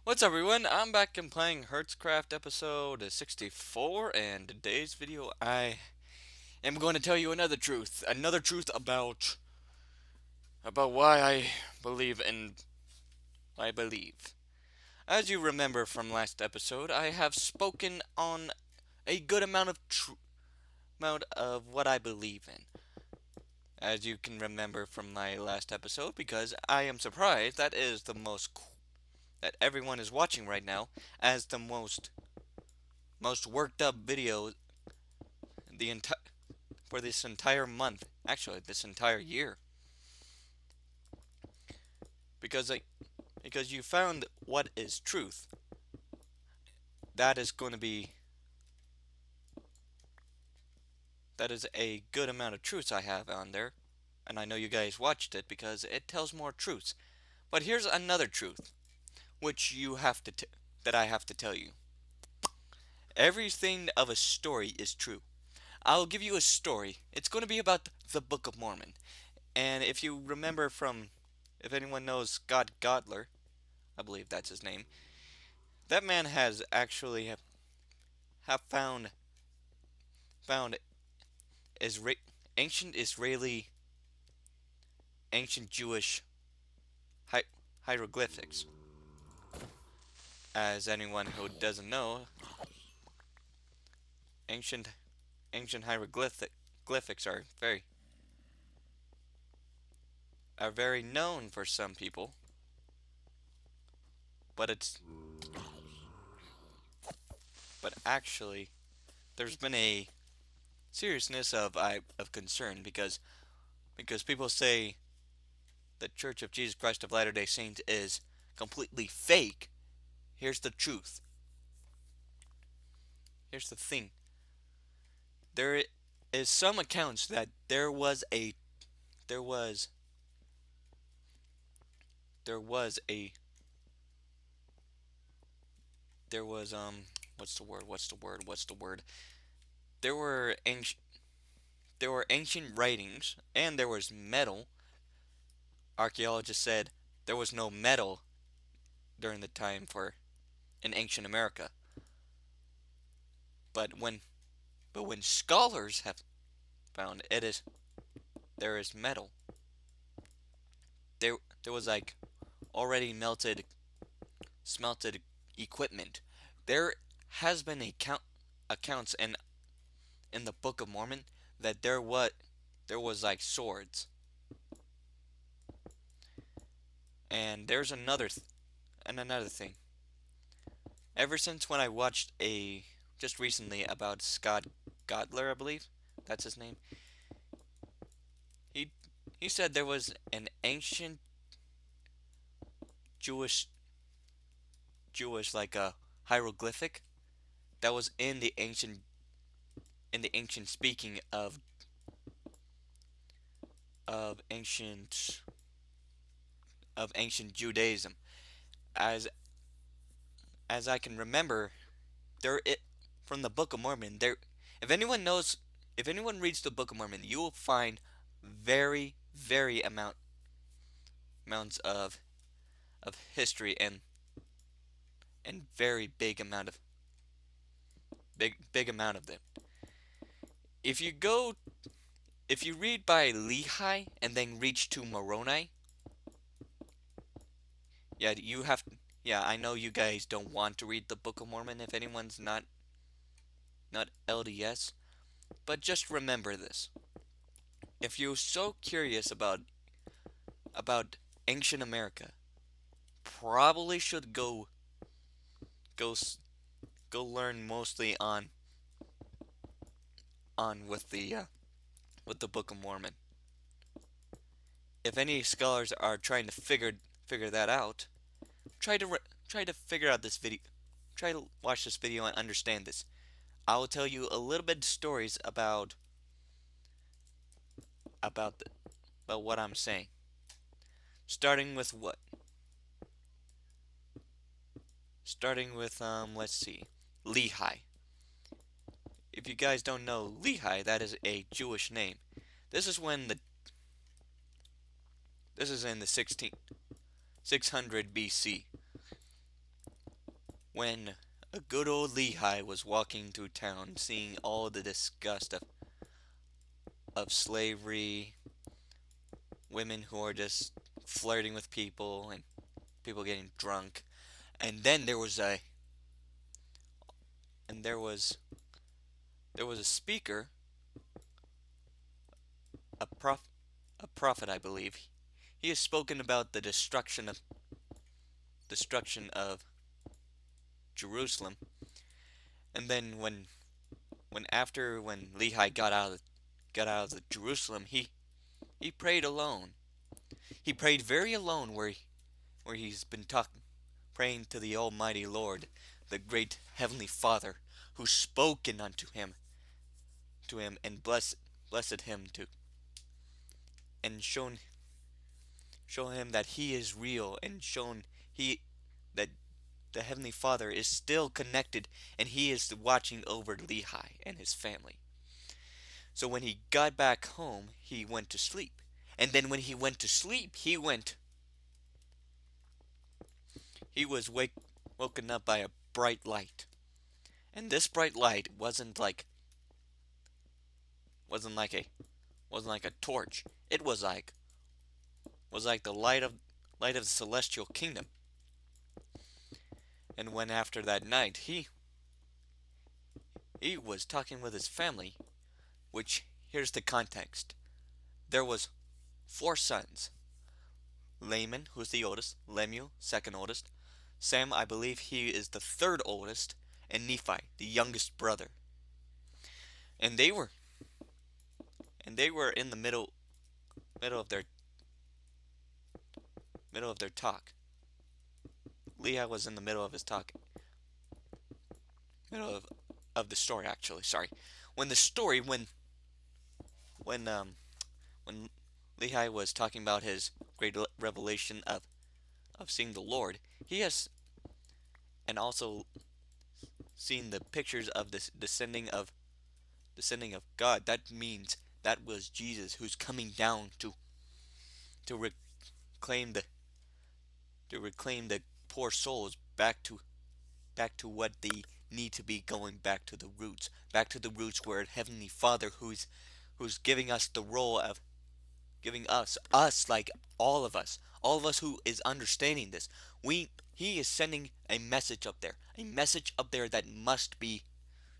What's up, everyone? I'm back and playing Hertz Craft episode 64, and today's video I am going to tell you another truth about why I believe in I believe. As you remember from last episode, I have spoken on a good amount of what I believe in. As you can remember from my last episode, because I am surprised that everyone is watching right now as the most worked up video the entire for this entire month, actually this entire year, because because you found what is truth. That is going to be that is a good amount of truths I have on there, and I know you guys watched it because it tells more truths. But here's another truth, which that I have to tell you. Everything of a story is true. I'll give you a story. It's going to be about the Book of Mormon. And if you remember if anyone knows Scott Godler, I believe that's his name, that man has actually have found Isra- ancient Israeli, ancient Jewish hi- hieroglyphics. As anyone who doesn't know, ancient ancient hieroglyphics are very known for some people, but it's but actually there's been a seriousness of concern because people say the Church of Jesus Christ of Latter-day Saints is completely fake. Here's the truth. Here's the thing. There is some accounts that there was there was a there was there were ancient there were ancient writings and there was metal. Archaeologists said there was no metal during the time for in ancient America, but when scholars have found there is metal. There was like already smelted equipment. There has been accounts in the Book of Mormon that there was like swords. And there's another thing. Ever since when I watched a just recently about Scott Godler, I believe that's his name. He he said there was an ancient Jewish like a hieroglyphic that was in the ancient speaking of ancient of ancient Judaism. As as I can remember, there it from the Book of Mormon. If anyone knows, if anyone reads the Book of Mormon, you will find very amounts of history and very big amount of them. If you go if you read by Lehi and then reach to Moroni, yeah, yeah, I know you guys don't want to read the Book of Mormon if anyone's not LDS, but just remember this. If you're so curious about ancient America, probably should go go learn mostly on with the Book of Mormon. If any scholars are trying to figure that out, try to figure out this video. Try to watch this video and understand this. I will tell you a little bit of stories about the, about what I'm saying. Starting with what? Starting with let's see, Lehi. If you guys don't know Lehi, that is a Jewish name. This is when the this is in the 600 BC. when a good old Lehi was walking through town, seeing all the disgust of slavery, women who are just flirting with people, and people getting drunk. And then and there was a speaker, a a prophet, I believe. He has spoken about the destruction of Jerusalem. And then when Lehi got out of the Jerusalem, he prayed alone. He prayed very alone, where he's been talking, praying to the Almighty Lord, the great Heavenly Father, who's spoken unto him and blessed him to and show him that he is real, and shown he that the Heavenly Father is still connected, and he is watching over Lehi and his family. So when he got back home, he went to sleep. And then when he went to sleep, he was woken up by a bright light. And this bright light wasn't like a wasn't like a torch. It was like the light of the celestial kingdom. And when after that night he was talking with his family, which here's the context. There was four sons. Laman, who's the oldest, Lemuel, second oldest, Sam, I believe he is the third oldest, and Nephi, the youngest brother. And they were in the middle of their talk. Lehi was in the middle of his talk, middle of the story actually. Sorry, when the story when um when Lehi was talking about his great revelation of seeing the Lord, he has and also seen the pictures of this descending of God. That means that was Jesus who's coming down to reclaim the poor souls back to what they need to be, going back to the roots where Heavenly Father, who's giving us the role of giving us like all of us who is understanding this. He is sending a message up there that must be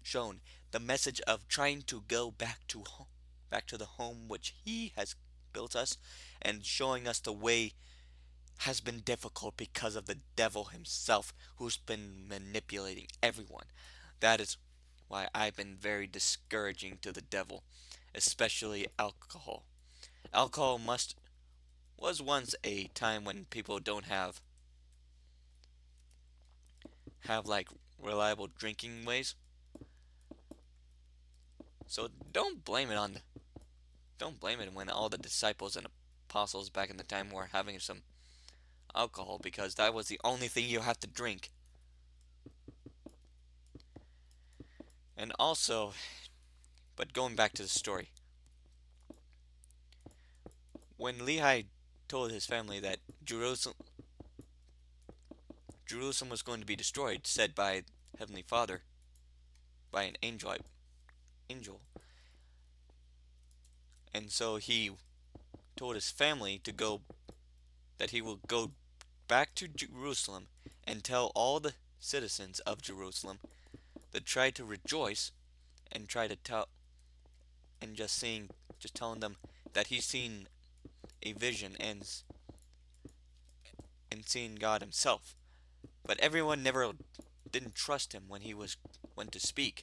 shown, the message of trying to go back to the home which He has built us, and showing us the way has been difficult because of the devil himself, who's been manipulating everyone. That is why I've been very discouraging to the devil, especially alcohol. Alcohol must was once a time when people don't have like reliable drinking ways. So don't blame it when all the disciples and apostles back in the time were having some alcohol, because that was the only thing you have to drink. And also, but going back to the story, when Lehi told his family that Jerusalem was going to be destroyed, said by Heavenly Father, by an angel, and so he told his family to go that he will go back to Jerusalem and tell all the citizens of Jerusalem that try to rejoice, and try to tell and just telling them that he's seen a vision, and seen God himself. But everyone never didn't trust him when he went to speak.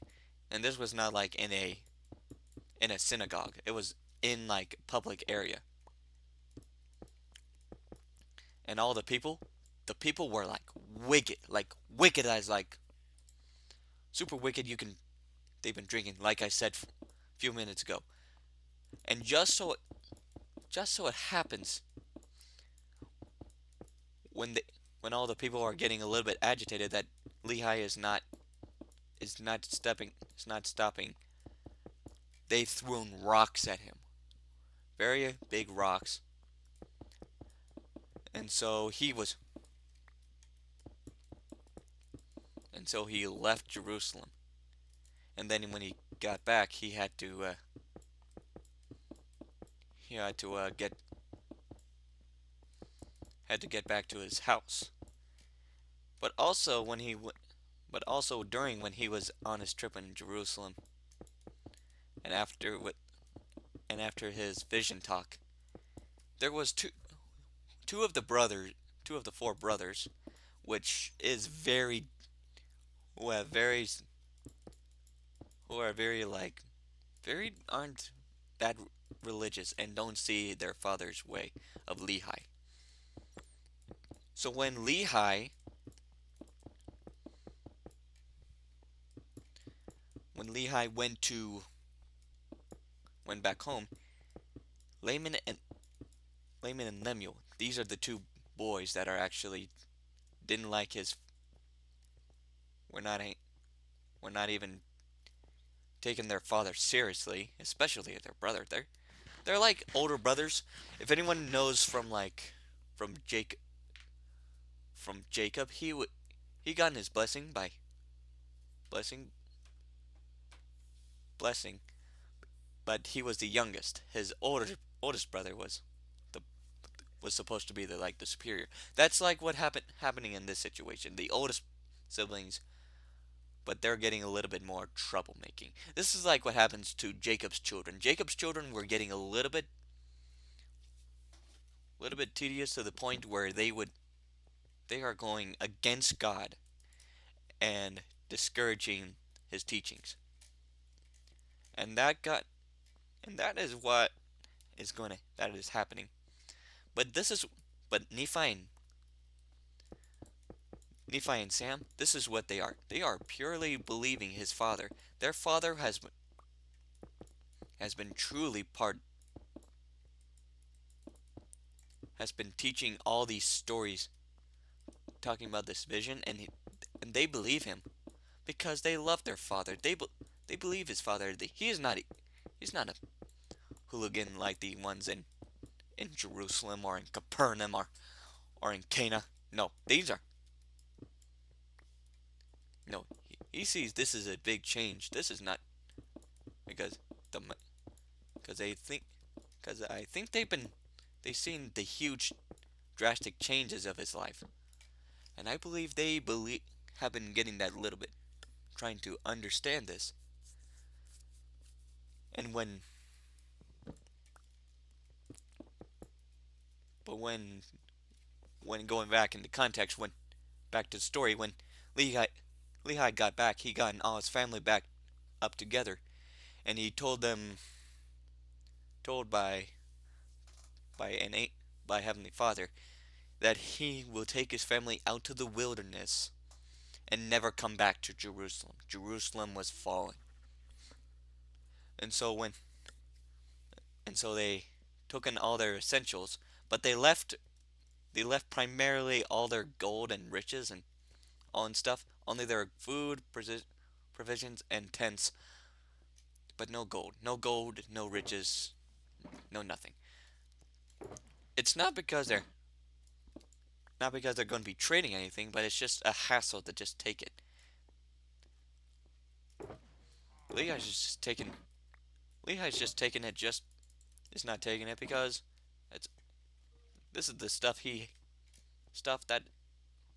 And this was not like in a synagogue. It was in like public area. And all the people were like wicked as like super wicked. They've been drinking, like I said a few minutes ago. And just so it happens, when when all the people are getting a little bit agitated, that Lehi is not stopping. They've thrown rocks at him, very big rocks, and so and so he left Jerusalem. And then when he got back, he had to get back to his house. But also but also during when he was on his trip in Jerusalem, and after his vision talk, there was two of the brothers, two of the four brothers, which is very who have very who are very like very aren't that religious and don't see their father's way of Lehi. So when Lehi went back home, Laman and Lemuel, these are the two boys that are actually didn't like his were not were not even taking their father seriously, especially their brother. They're like older brothers. If anyone knows from Jake from Jacob, he got his blessing blessing, but he was the youngest. His oldest brother the was supposed to be the superior. That's like what happening in this situation. The oldest siblings, but they're getting a little bit more troublemaking. This is like what happens to Jacob's children. Jacob's children were getting a little bit tedious to the point where they are going against God and discouraging his teachings. And that is what that is happening. But this is but Nephi and Sam, this is what they are. They are purely believing his father. Their father has been truly part has been teaching all these stories, talking about this vision, and they believe him because they love their father. They believe his father. He's not a hooligan like the ones in Jerusalem or in Capernaum or in Cana. No, these are no. He sees this is a big change. This is not because the because they think because I think they've seen the huge drastic changes of his life, and I believe they believe have been getting that little bit, trying to understand this. And when going back into context, when back to the story, when Lehi Lehi got back, he got all his family back up together, and he told by an by Heavenly Father that he will take his family out to the wilderness and never come back to Jerusalem. Jerusalem was fallen. And so when and so they took in all their essentials, but they left primarily all their gold and riches and all and stuff, only their food, provisions and tents, but no gold. No gold, no riches, no nothing. It's not because they're going to be trading anything, but it's just a hassle to just take it. Lehi's just taking Lehi's just taking it just is not taking it because it's this is the stuff that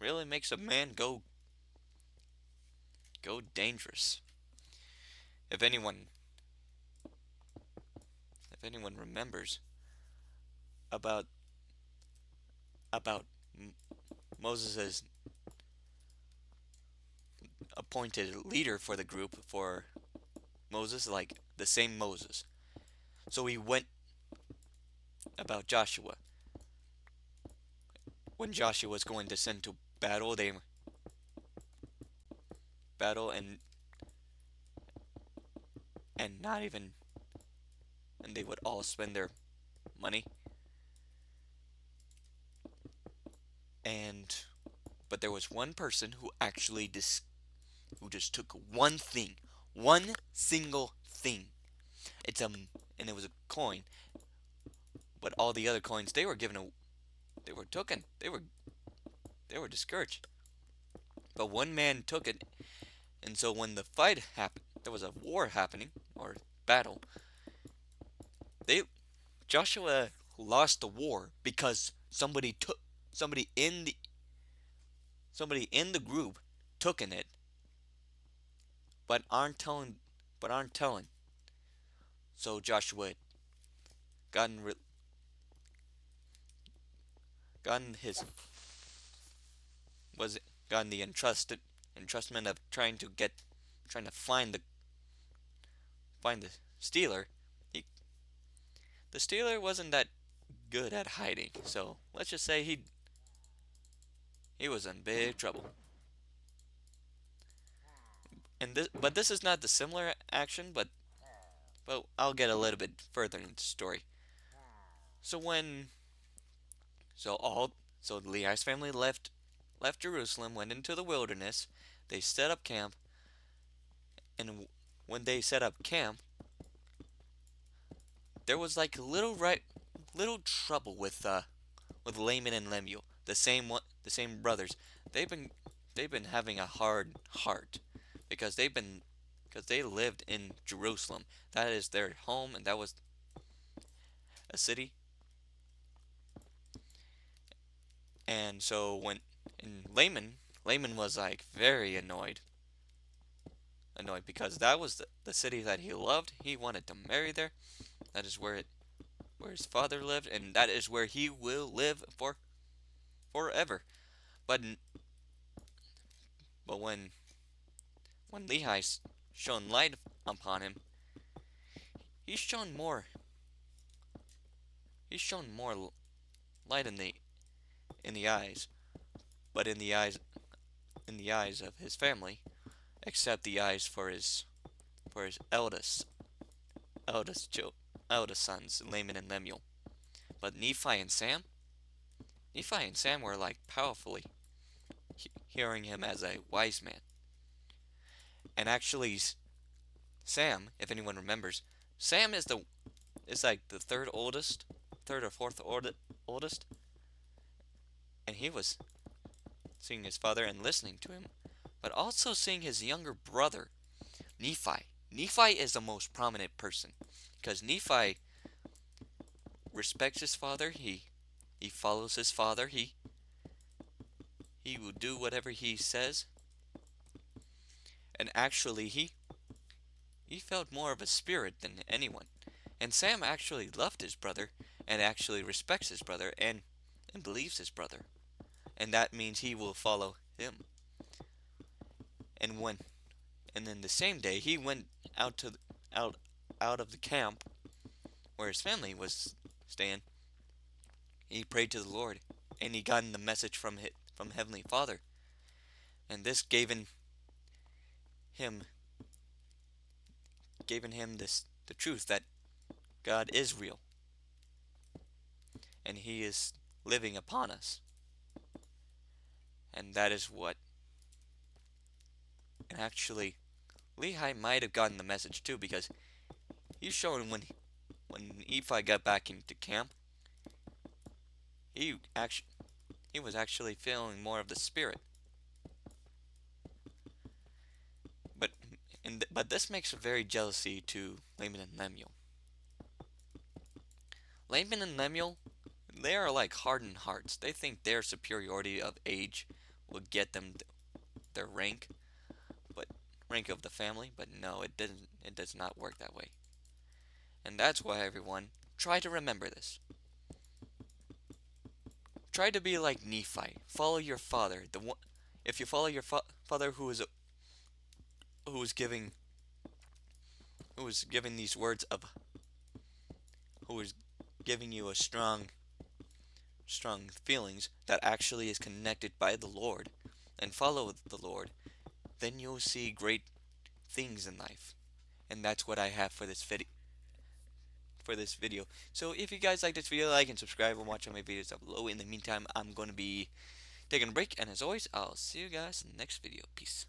really makes a man go dangerous. If anyone if anyone remembers about about Moses' appointed leader for the group for Moses, like the same Moses. So he went about Joshua. When Joshua was going to send to battle, they battle and not even and they would all spend their money and but there was one person who actually who just took one single thing. It's and it was a coin, but all the other coins they were taken. They were discouraged. but one man took it, and so when the fight happened, there was a war happening or battle. They Joshua lost the war because somebody in the somebody in the group took in it, but aren't telling. So Joshua gotten gotten his was gotten the entrustment of trying to find the stealer. He the stealer wasn't that good at hiding, so let's just say he was in big trouble. But this is not the similar action, but I'll get a little bit further into the story. So when so all so Lehi's family left Jerusalem, went into the wilderness. They set up camp, and when they set up camp, there was like little trouble with Laman and Lemuel, the same brothers. They've been they've been having a hard heart because they lived in Jerusalem. That is their home, and that was a city. And so and Laman was like very annoyed because that was the city that he loved. He wanted to marry there. That is where his father lived, and that is where he will live forever. But but when Lehi's shown light upon him, he's shown more he's shown more light in the eyes, but in the eyes of his family, except the eyes for his eldest eldest sons, Laman and Lemuel. But Nephi and Sam were like powerfully hearing him as a wise man. And actually, Sam, if anyone remembers, Sam is like the third or fourth oldest, and he was seeing his father and listening to him, but also seeing his younger brother, Nephi. Nephi is the most prominent person because Nephi respects his father. He follows his father. He will do whatever he says. And actually, he felt more of a spirit than anyone. And Sam actually loved his brother and actually respects his brother and believes his brother. And that means he will follow him. And when and then the same day he went out out of the camp where his family was staying. He prayed to the Lord, and he got the message from Heavenly Father, and this him given him the truth that God is real, and He is living upon us, and that is what. And actually, Lehi might have gotten the message too, because he's showing when Nephi got back into camp, he actually he was actually feeling more of the spirit. But but this makes a very jealousy to Laman and Lemuel. Laman and Lemuel, they are like hardened hearts. They think their superiority of age will get them their rank, but rank of the family. But no, it doesn't. It does not work that way. And that's why everyone try to remember this. Try to be like Nephi. Follow your father. The one, if you follow your father who is giving who is giving these words of who is giving you a strong feelings that actually is connected by the Lord and follow the Lord, then you'll see great things in life. And that's what I have for this video. So if you guys like this video, like and subscribe and watch all my videos down below. In the meantime, I'm going to be taking a break, and as always, I'll see you guys in the next video. Peace.